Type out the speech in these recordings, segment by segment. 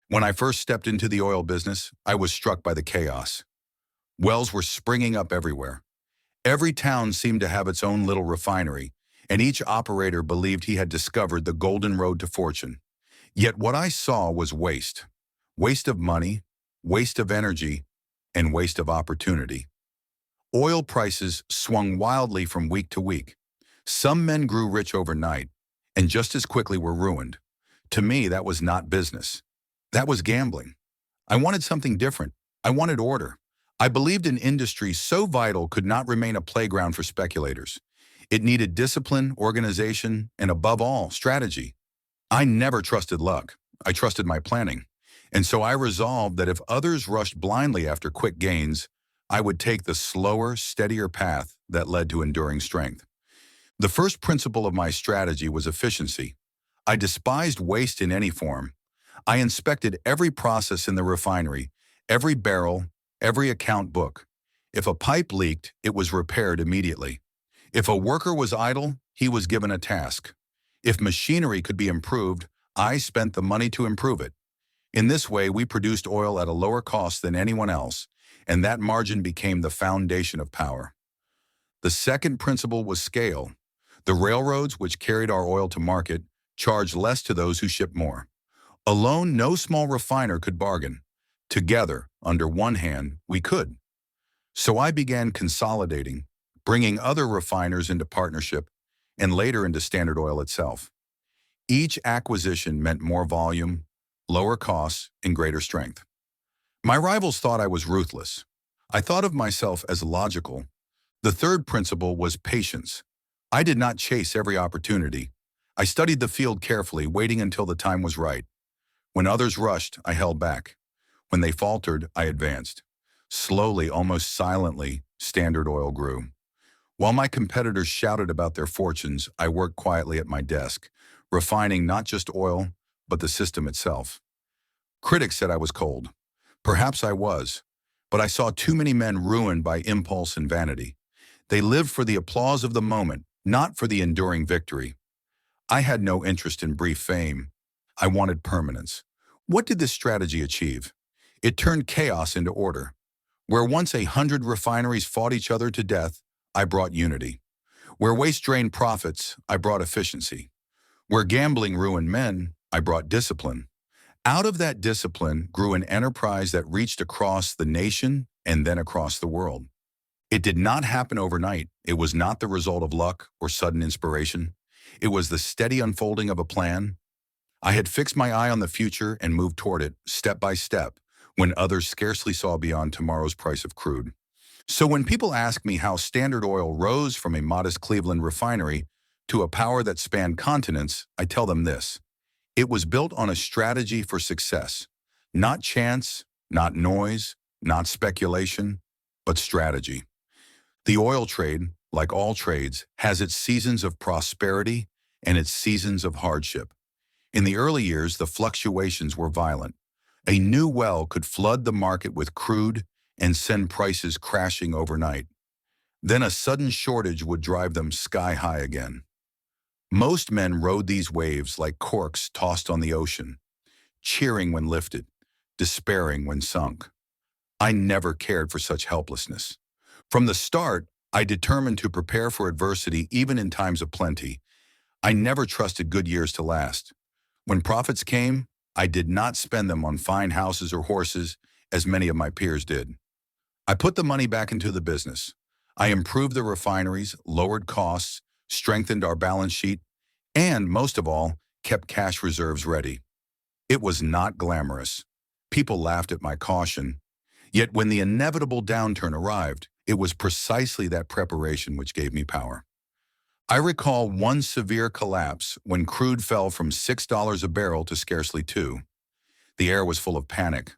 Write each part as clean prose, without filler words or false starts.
When I first stepped into the oil business, I was struck by the chaos. Wells were springing up everywhere. Every town seemed to have its own little refinery, and each operator believed he had discovered the golden road to fortune. Yet what I saw was waste. Waste of money, waste of energy, and waste of opportunity. Oil prices swung wildly from week to week. Some men grew rich overnight, and just as quickly were ruined. To me, that was not business. That was gambling. I wanted something different. I wanted order. I believed an industry so vital could not remain a playground for speculators. It needed discipline, organization, and above all, strategy. I never trusted luck. I trusted my planning. And so I resolved that if others rushed blindly after quick gains, I would take the slower, steadier path that led to enduring strength. The first principle of my strategy was efficiency. I despised waste in any form. I inspected every process in the refinery, every barrel, every account book. If a pipe leaked, it was repaired immediately. If a worker was idle, he was given a task. If machinery could be improved, I spent the money to improve it. In this way, we produced oil at a lower cost than anyone else, and that margin became the foundation of power. The second principle was scale. The railroads, which carried our oil to market, charged less to those who shipped more. Alone, no small refiner could bargain. Together, under one hand, we could. So I began consolidating, bringing other refiners into partnership, and later into Standard Oil itself. Each acquisition meant more volume, lower costs, and greater strength. My rivals thought I was ruthless. I thought of myself as logical. The third principle was patience. I did not chase every opportunity. I studied the field carefully, waiting until the time was right. When others rushed, I held back. When they faltered, I advanced. Slowly, almost silently, Standard Oil grew. While my competitors shouted about their fortunes, I worked quietly at my desk, refining not just oil, but the system itself. Critics said I was cold. Perhaps I was, but I saw too many men ruined by impulse and vanity. They lived for the applause of the moment, not for the enduring victory. I had no interest in brief fame. I wanted permanence. What did this strategy achieve? It turned chaos into order. Where once 100 refineries fought each other to death, I brought unity. Where waste drained profits, I brought efficiency. Where gambling ruined men, I brought discipline. Out of that discipline grew an enterprise that reached across the nation and then across the world. It did not happen overnight. It was not the result of luck or sudden inspiration. It was the steady unfolding of a plan. I had fixed my eye on the future and moved toward it, step by step, when others scarcely saw beyond tomorrow's price of crude. So when people ask me how Standard Oil rose from a modest Cleveland refinery to a power that spanned continents, I tell them this. It was built on a strategy for success. Not chance, not noise, not speculation, but strategy. The oil trade, like all trades, has its seasons of prosperity and its seasons of hardship. In the early years, the fluctuations were violent. A new well could flood the market with crude and send prices crashing overnight. Then a sudden shortage would drive them sky high again. Most men rode these waves like corks tossed on the ocean, cheering when lifted, despairing when sunk. I never cared for such helplessness. From the start, I determined to prepare for adversity even in times of plenty. I never trusted good years to last. When profits came, I did not spend them on fine houses or horses, as many of my peers did. I put the money back into the business. I improved the refineries, lowered costs, strengthened our balance sheet, and, most of all, kept cash reserves ready. It was not glamorous. People laughed at my caution. Yet when the inevitable downturn arrived, it was precisely that preparation which gave me power. I recall one severe collapse when crude fell from $6 a barrel to scarcely $2. The air was full of panic.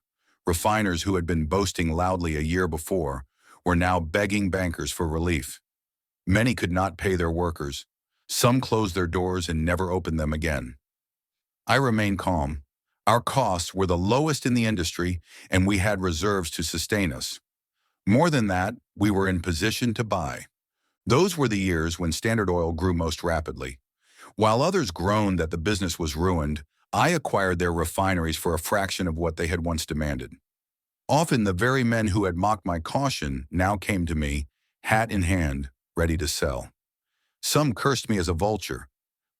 Refiners who had been boasting loudly a year before were now begging bankers for relief. Many could not pay their workers. Some closed their doors and never opened them again. I remained calm. Our costs were the lowest in the industry, and we had reserves to sustain us. More than that, we were in position to buy. Those were the years when Standard Oil grew most rapidly. While others groaned that the business was ruined, I acquired their refineries for a fraction of what they had once demanded. Often the very men who had mocked my caution now came to me, hat in hand, ready to sell. Some cursed me as a vulture,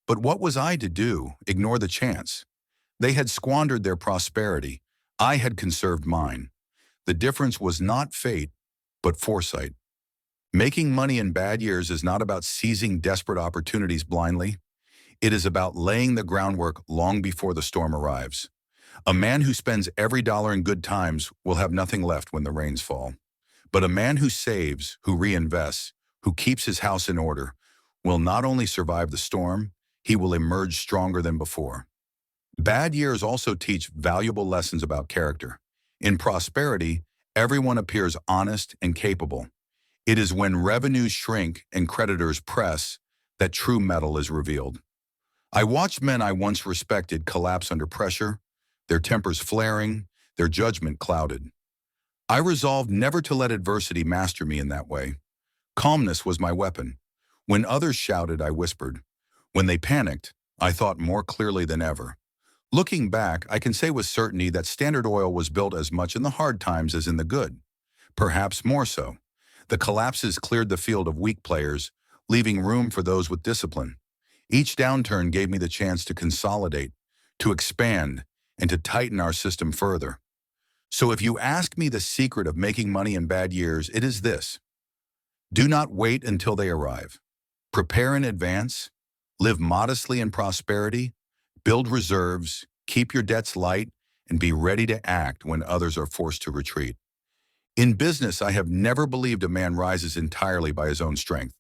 but what was I to do? Ignore the chance. They had squandered their prosperity. I had conserved mine. The difference was not fate, but foresight. Making money in bad years is not about seizing desperate opportunities blindly. It is about laying the groundwork long before the storm arrives. A man who spends every dollar in good times will have nothing left when the rains fall. But a man who saves, who reinvests, who keeps his house in order, will not only survive the storm, he will emerge stronger than before. Bad years also teach valuable lessons about character. In prosperity, everyone appears honest and capable. It is when revenues shrink and creditors press that true mettle is revealed. I watched men I once respected collapse under pressure, their tempers flaring, their judgment clouded. I resolved never to let adversity master me in that way. Calmness was my weapon. When others shouted, I whispered. When they panicked, I thought more clearly than ever. Looking back, I can say with certainty that Standard Oil was built as much in the hard times as in the good. Perhaps more so. The collapses cleared the field of weak players, leaving room for those with discipline. Each downturn gave me the chance to consolidate, to expand, and to tighten our system further. So if you ask me the secret of making money in bad years, it is this. Do not wait until they arrive. Prepare in advance, live modestly in prosperity, build reserves, keep your debts light, and be ready to act when others are forced to retreat. In business, I have never believed a man rises entirely by his own strength.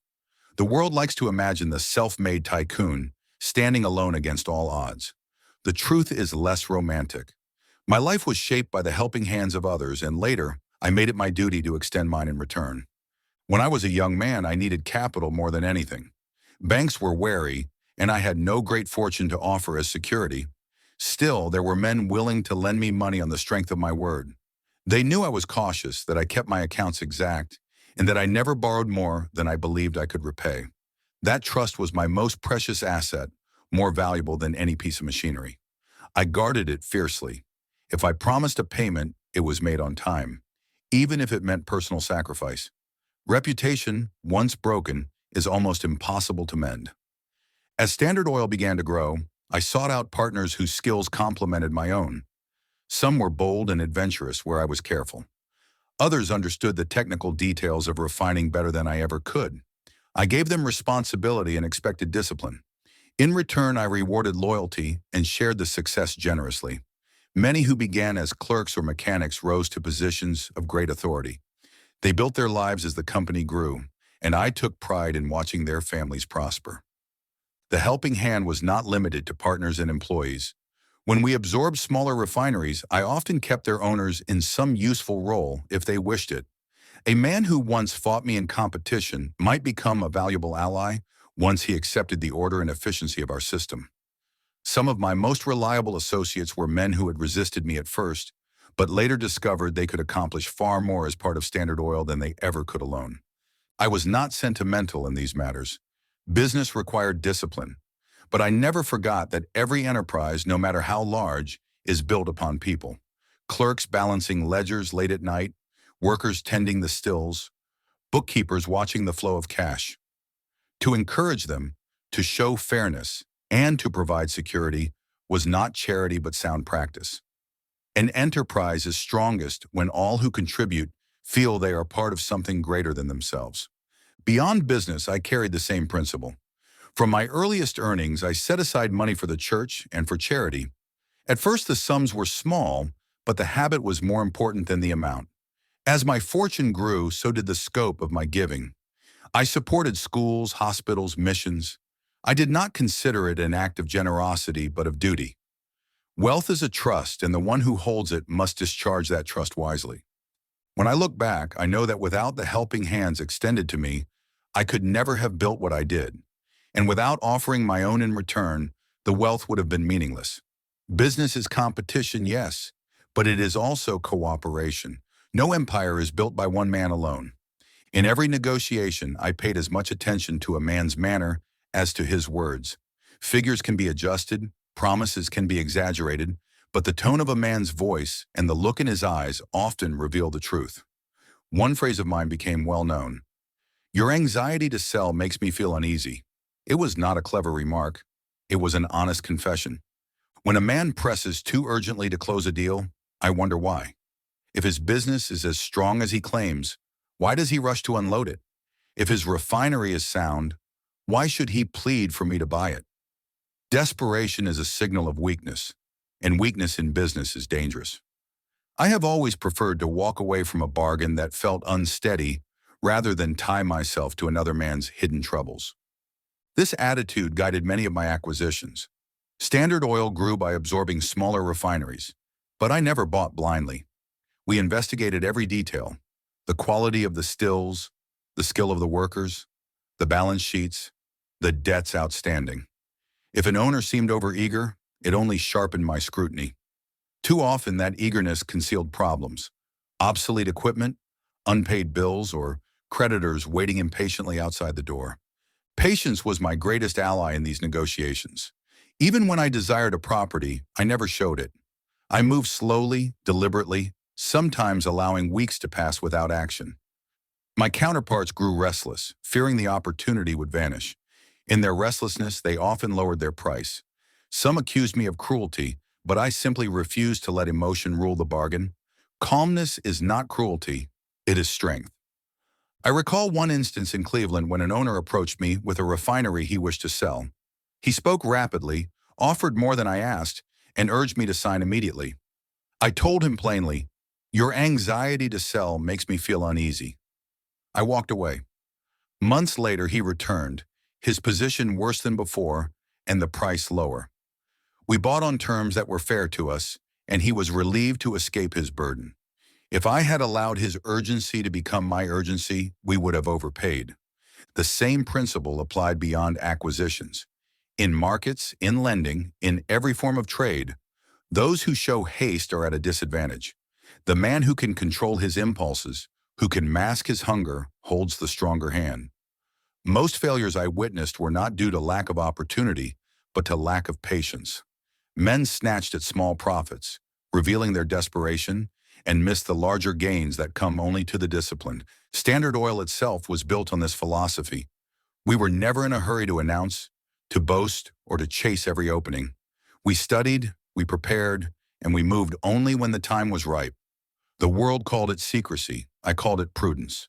The world likes to imagine the self-made tycoon standing alone against all odds. The truth is less romantic. My life was shaped by the helping hands of others, and later, I made it my duty to extend mine in return. When I was a young man, I needed capital more than anything. Banks were wary, and I had no great fortune to offer as security. Still, there were men willing to lend me money on the strength of my word. They knew I was cautious, that I kept my accounts exact, and that I never borrowed more than I believed I could repay. That trust was my most precious asset, more valuable than any piece of machinery. I guarded it fiercely. If I promised a payment, it was made on time, even if it meant personal sacrifice. Reputation, once broken, is almost impossible to mend. As Standard Oil began to grow, I sought out partners whose skills complemented my own. Some were bold and adventurous, where I was careful. Others understood the technical details of refining better than I ever could. I gave them responsibility and expected discipline. In return, I rewarded loyalty and shared the success generously. Many who began as clerks or mechanics rose to positions of great authority. They built their lives as the company grew, and I took pride in watching their families prosper. The helping hand was not limited to partners and employees. When we absorbed smaller refineries, I often kept their owners in some useful role if they wished it. A man who once fought me in competition might become a valuable ally once he accepted the order and efficiency of our system. Some of my most reliable associates were men who had resisted me at first, but later discovered they could accomplish far more as part of Standard Oil than they ever could alone. I was not sentimental in these matters. Business required discipline, but I never forgot that every enterprise, no matter how large, is built upon people. Clerks balancing ledgers late at night, workers tending the stills, bookkeepers watching the flow of cash. To encourage them, to show fairness, and to provide security was not charity but sound practice. An enterprise is strongest when all who contribute feel they are part of something greater than themselves. Beyond business, I carried the same principle. From my earliest earnings, I set aside money for the church and for charity. At first, the sums were small, but the habit was more important than the amount. As my fortune grew, so did the scope of my giving. I supported schools, hospitals, missions. I did not consider it an act of generosity, but of duty. Wealth is a trust, and the one who holds it must discharge that trust wisely. When I look back, I know that without the helping hands extended to me, I could never have built what I did. And without offering my own in return, the wealth would have been meaningless. Business is competition, yes, but it is also cooperation. No empire is built by one man alone. In every negotiation, I paid as much attention to a man's manner as to his words. Figures can be adjusted, Promises can be exaggerated, but the tone of a man's voice and the look in his eyes often reveal the truth. One phrase of mine became well known. Your anxiety to sell makes me feel uneasy. It was not a clever remark. It was an honest confession. When a man presses too urgently to close a deal, I wonder why. If his business is as strong as he claims, why does he rush to unload it? If his refinery is sound, why should he plead for me to buy it? Desperation is a signal of weakness, and weakness in business is dangerous. I have always preferred to walk away from a bargain that felt unsteady rather than tie myself to another man's hidden troubles. This attitude guided many of my acquisitions. Standard Oil grew by absorbing smaller refineries, but I never bought blindly. We investigated every detail: the quality of the stills, the skill of the workers, the balance sheets, the debts outstanding. If an owner seemed overeager, it only sharpened my scrutiny. Too often that eagerness concealed problems: obsolete equipment, unpaid bills, or creditors waiting impatiently outside the door. Patience was my greatest ally in these negotiations. Even when I desired a property, I never showed it. I moved slowly, deliberately, sometimes allowing weeks to pass without action. My counterparts grew restless, fearing the opportunity would vanish. In their restlessness, they often lowered their price. Some accused me of cruelty, but I simply refused to let emotion rule the bargain. Calmness is not cruelty, it is strength. I recall one instance in Cleveland when an owner approached me with a refinery he wished to sell. He spoke rapidly, offered more than I asked, and urged me to sign immediately. I told him plainly, "Your anxiety to sell makes me feel uneasy." I walked away. Months later, he returned, his position worse than before, and the price lower. We bought on terms that were fair to us, and he was relieved to escape his burden. If I had allowed his urgency to become my urgency, we would have overpaid. The same principle applied beyond acquisitions. In markets, in lending, in every form of trade, those who show haste are at a disadvantage. The man who can control his impulses, who can mask his hunger, holds the stronger hand. Most failures I witnessed were not due to lack of opportunity, but to lack of patience. Men snatched at small profits, revealing their desperation, and missed the larger gains that come only to the disciplined. Standard Oil itself was built on this philosophy. We were never in a hurry to announce, to boast, or to chase every opening. We studied, we prepared, and we moved only when the time was ripe. The world called it secrecy. I called it prudence.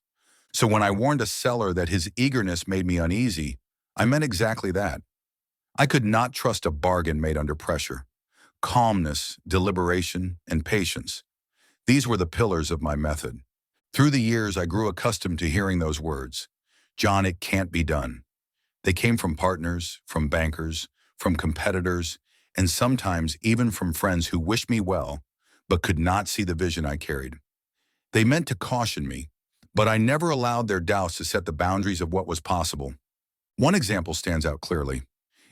So when I warned a seller that his eagerness made me uneasy, I meant exactly that. I could not trust a bargain made under pressure. Calmness, deliberation, and patience. These were the pillars of my method. Through the years, I grew accustomed to hearing those words. "John, it can't be done." They came from partners, from bankers, from competitors, and sometimes even from friends who wished me well, but could not see the vision I carried. They meant to caution me, but I never allowed their doubts to set the boundaries of what was possible. One example stands out clearly.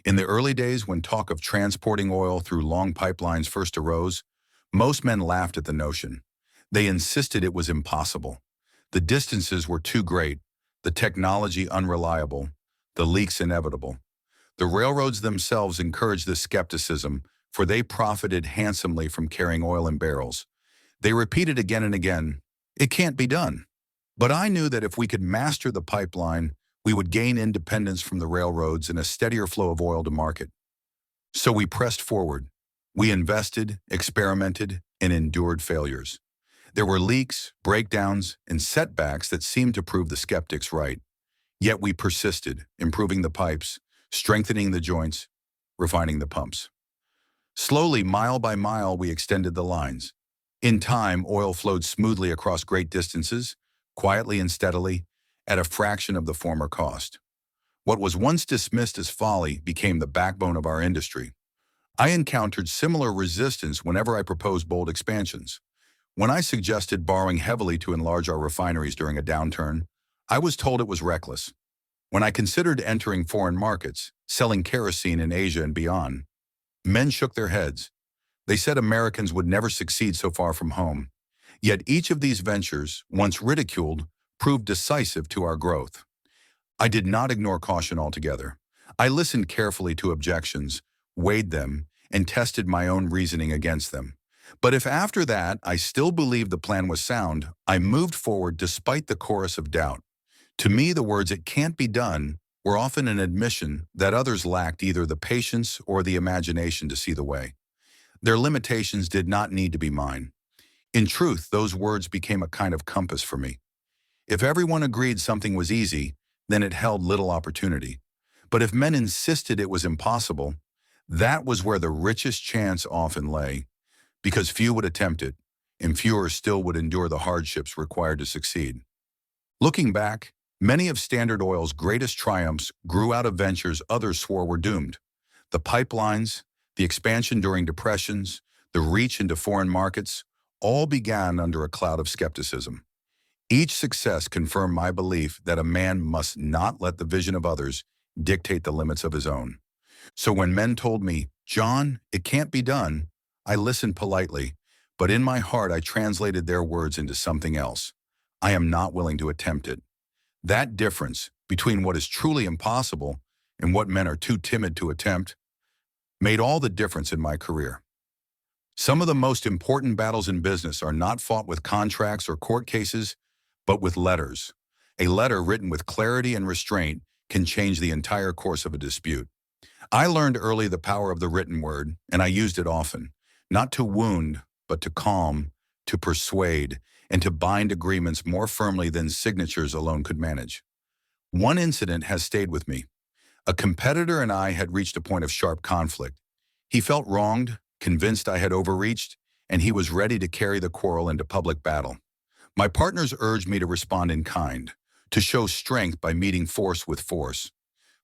In the early days when talk of transporting oil through long pipelines first arose, most men laughed at the notion. They insisted it was impossible. The distances were too great, the technology unreliable, the leaks inevitable. The railroads themselves encouraged this skepticism, for they profited handsomely from carrying oil in barrels. They repeated again and again, "It can't be done." But I knew that if we could master the pipeline, we would gain independence from the railroads and a steadier flow of oil to market. So we pressed forward. We invested, experimented, and endured failures. There were leaks, breakdowns, and setbacks that seemed to prove the skeptics right. Yet we persisted, improving the pipes, strengthening the joints, refining the pumps. Slowly, mile by mile, we extended the lines. In time, oil flowed smoothly across great distances, quietly and steadily, at a fraction of the former cost. What was once dismissed as folly became the backbone of our industry. I encountered similar resistance whenever I proposed bold expansions. When I suggested borrowing heavily to enlarge our refineries during a downturn, I was told it was reckless. When I considered entering foreign markets, selling kerosene in Asia and beyond, men shook their heads. They said Americans would never succeed so far from home. Yet each of these ventures, once ridiculed, proved decisive to our growth. I did not ignore caution altogether. I listened carefully to objections, weighed them, and tested my own reasoning against them. But if after that I still believed the plan was sound, I moved forward despite the chorus of doubt. To me, the words "it can't be done" were often an admission that others lacked either the patience or the imagination to see the way. Their limitations did not need to be mine. In truth, those words became a kind of compass for me. If everyone agreed something was easy, then it held little opportunity. But if men insisted it was impossible, that was where the richest chance often lay, because few would attempt it, and fewer still would endure the hardships required to succeed. Looking back, many of Standard Oil's greatest triumphs grew out of ventures others swore were doomed. The pipelines, the expansion during depressions, the reach into foreign markets, all began under a cloud of skepticism. Each success confirmed my belief that a man must not let the vision of others dictate the limits of his own. So when men told me, "John, it can't be done," I listened politely, but in my heart I translated their words into something else. I am not willing to attempt it. That difference between what is truly impossible and what men are too timid to attempt made all the difference in my career. Some of the most important battles in business are not fought with contracts or court cases, but with letters. A letter written with clarity and restraint can change the entire course of a dispute. I learned early the power of the written word, and I used it often, not to wound, but to calm, to persuade, and to bind agreements more firmly than signatures alone could manage. One incident has stayed with me. A competitor and I had reached a point of sharp conflict. He felt wronged, convinced I had overreached, and he was ready to carry the quarrel into public battle. My partners urged me to respond in kind, to show strength by meeting force with force.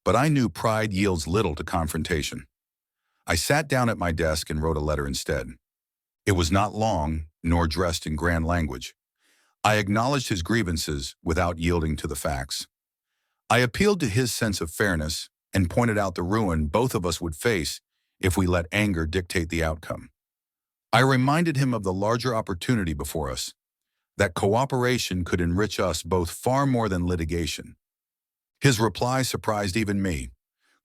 But I knew pride yields little to confrontation. I sat down at my desk and wrote a letter instead. It was not long, nor dressed in grand language. I acknowledged his grievances without yielding to the facts. I appealed to his sense of fairness and pointed out the ruin both of us would face if we let anger dictate the outcome. I reminded him of the larger opportunity before us, that cooperation could enrich us both far more than litigation. His reply surprised even me.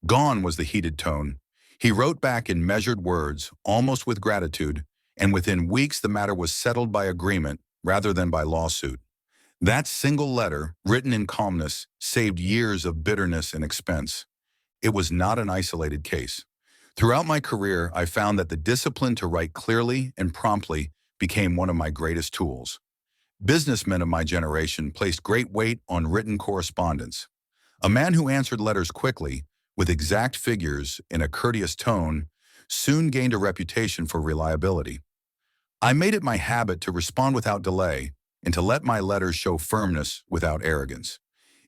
Gone was the heated tone. He wrote back in measured words, almost with gratitude, and within weeks the matter was settled by agreement rather than by lawsuit. That single letter, written in calmness, saved years of bitterness and expense. It was not an isolated case. Throughout my career, I found that the discipline to write clearly and promptly became one of my greatest tools. Businessmen of my generation placed great weight on written correspondence. A man who answered letters quickly, with exact figures in a courteous tone, soon gained a reputation for reliability. I made it my habit to respond without delay and to let my letters show firmness without arrogance.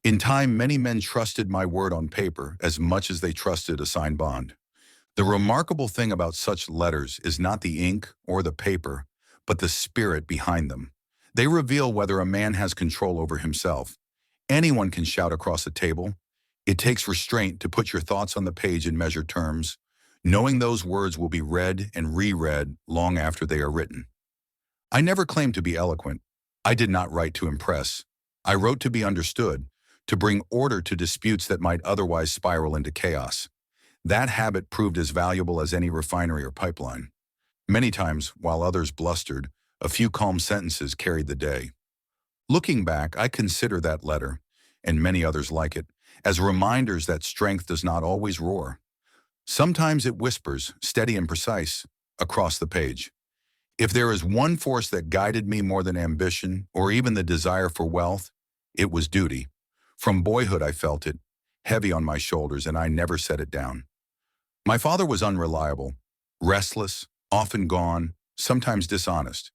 In time, many men trusted my word on paper as much as they trusted a signed bond. The remarkable thing about such letters is not the ink or the paper, but the spirit behind them. They reveal whether a man has control over himself. Anyone can shout across a table. It takes restraint to put your thoughts on the page in measured terms, knowing those words will be read and reread long after they are written. I never claimed to be eloquent. I did not write to impress. I wrote to be understood, to bring order to disputes that might otherwise spiral into chaos. That habit proved as valuable as any refinery or pipeline. Many times, while others blustered, a few calm sentences carried the day. Looking back, I consider that letter, and many others like it, as reminders that strength does not always roar. Sometimes it whispers, steady and precise, across the page. If there is one force that guided me more than ambition or even the desire for wealth, it was duty. From boyhood I felt it, heavy on my shoulders, and I never set it down. My father was unreliable, restless, often gone, sometimes dishonest.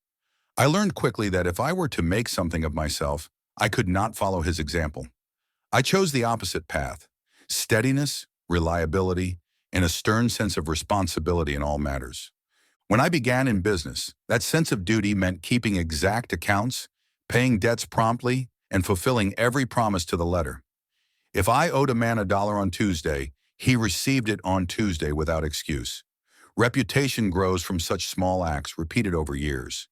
I learned quickly that if I were to make something of myself, I could not follow his example. I chose the opposite path: steadiness, reliability, and a stern sense of responsibility in all matters. When I began in business, that sense of duty meant keeping exact accounts, paying debts promptly, and fulfilling every promise to the letter. If I owed a man $1 on Tuesday, he received it on Tuesday without excuse. Reputation grows from such small acts repeated over years.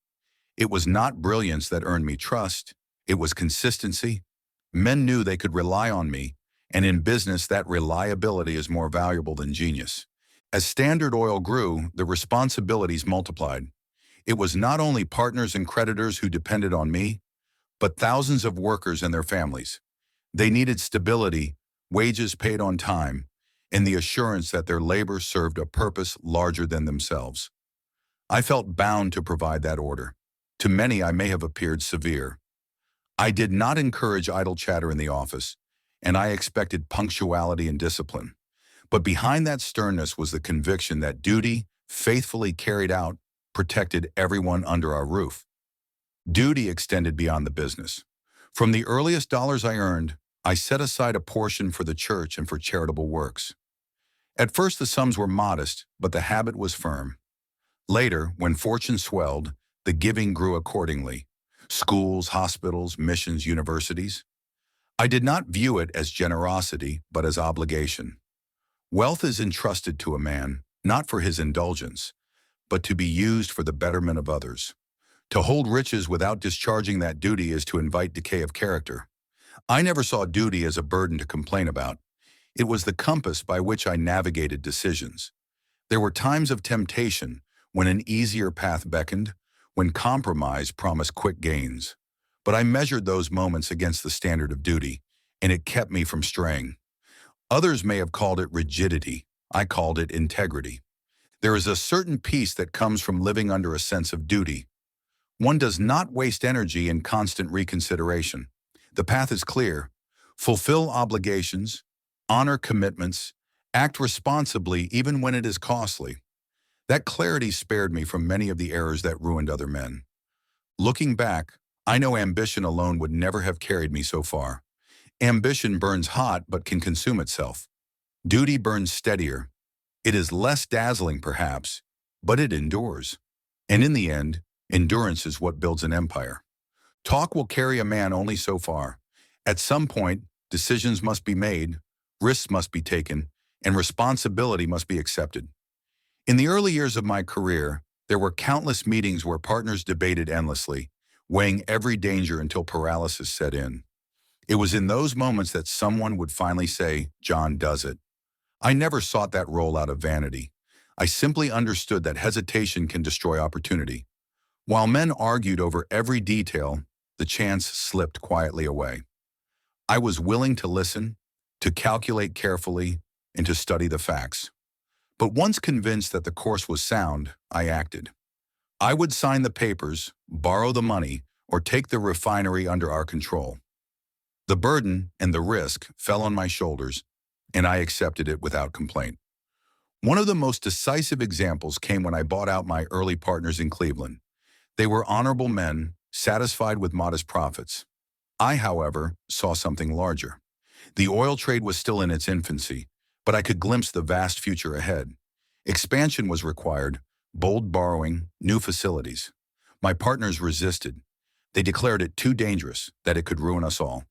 It was not brilliance that earned me trust. It was consistency. Men knew they could rely on me, and in business that reliability is more valuable than genius. As Standard Oil grew, the responsibilities multiplied. It was not only partners and creditors who depended on me, but thousands of workers and their families. They needed stability, wages paid on time, and the assurance that their labor served a purpose larger than themselves. I felt bound to provide that order. To many, I may have appeared severe. I did not encourage idle chatter in the office, and I expected punctuality and discipline. But behind that sternness was the conviction that duty, faithfully carried out, protected everyone under our roof. Duty extended beyond the business. From the earliest dollars I earned, I set aside a portion for the church and for charitable works. At first the sums were modest, but the habit was firm. Later, when fortune swelled, the giving grew accordingly. Schools, hospitals, missions, universities. I did not view it as generosity, but as obligation. Wealth is entrusted to a man, not for his indulgence, but to be used for the betterment of others. To hold riches without discharging that duty is to invite decay of character. I never saw duty as a burden to complain about. It was the compass by which I navigated decisions. There were times of temptation when an easier path beckoned, when compromise promised quick gains. But I measured those moments against the standard of duty, and it kept me from straying. Others may have called it rigidity. I called it integrity. There is a certain peace that comes from living under a sense of duty. One does not waste energy in constant reconsideration. The path is clear. Fulfill obligations, honor commitments, act responsibly even when it is costly. That clarity spared me from many of the errors that ruined other men. Looking back, I know ambition alone would never have carried me so far. Ambition burns hot but can consume itself. Duty burns steadier. It is less dazzling perhaps, but it endures. And in the end, endurance is what builds an empire. Talk will carry a man only so far. At some point, decisions must be made, risks must be taken, and responsibility must be accepted. In the early years of my career, there were countless meetings where partners debated endlessly, weighing every danger until paralysis set in. It was in those moments that someone would finally say, "John does it." I never sought that role out of vanity. I simply understood that hesitation can destroy opportunity. While men argued over every detail, the chance slipped quietly away. I was willing to listen, to calculate carefully, and to study the facts. But once convinced that the course was sound, I acted. I would sign the papers, borrow the money, or take the refinery under our control. The burden and the risk fell on my shoulders, and I accepted it without complaint. One of the most decisive examples came when I bought out my early partners in Cleveland. They were honorable men, satisfied with modest profits. I, however, saw something larger. The oil trade was still in its infancy, but I could glimpse the vast future ahead. Expansion was required, bold borrowing, new facilities. My partners resisted. They declared it too dangerous, that it could ruin us all.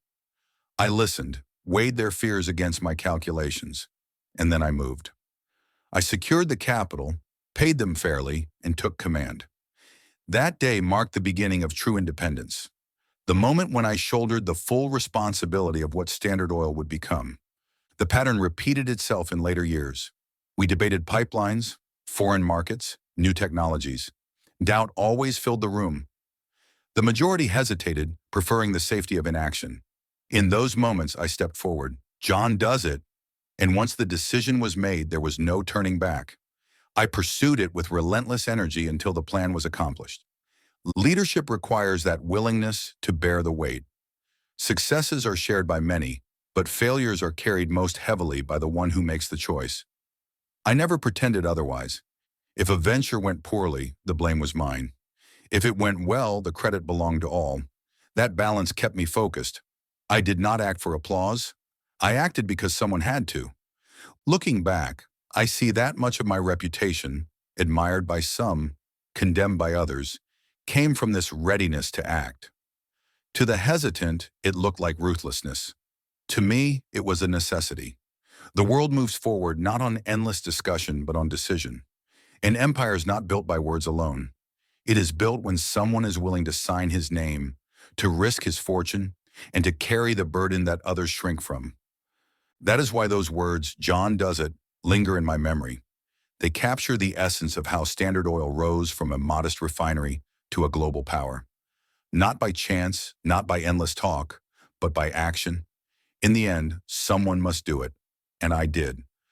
I listened, weighed their fears against my calculations, and then I moved. I secured the capital, paid them fairly, and took command. That day marked the beginning of true independence, the moment when I shouldered the full responsibility of what Standard Oil would become. The pattern repeated itself in later years. We debated pipelines, foreign markets, new technologies. Doubt always filled the room. The majority hesitated, preferring the safety of inaction. In those moments, I stepped forward. John does it. And once the decision was made, there was no turning back. I pursued it with relentless energy until the plan was accomplished. Leadership requires that willingness to bear the weight. Successes are shared by many, but failures are carried most heavily by the one who makes the choice. I never pretended otherwise. If a venture went poorly, the blame was mine. If it went well, the credit belonged to all. That balance kept me focused. I did not act for applause. I acted because someone had to. Looking back, I see that much of my reputation, admired by some, condemned by others, came from this readiness to act. To the hesitant, it looked like ruthlessness. To me, it was a necessity. The world moves forward not on endless discussion, but on decision. An empire is not built by words alone. It is built when someone is willing to sign his name, to risk his fortune, and to carry the burden that others shrink from. That is why those words, "John does it," linger in my memory. They capture the essence of how Standard Oil rose from a modest refinery to a global power. Not by chance, not by endless talk, but by action. In the end, someone must do it. And I did.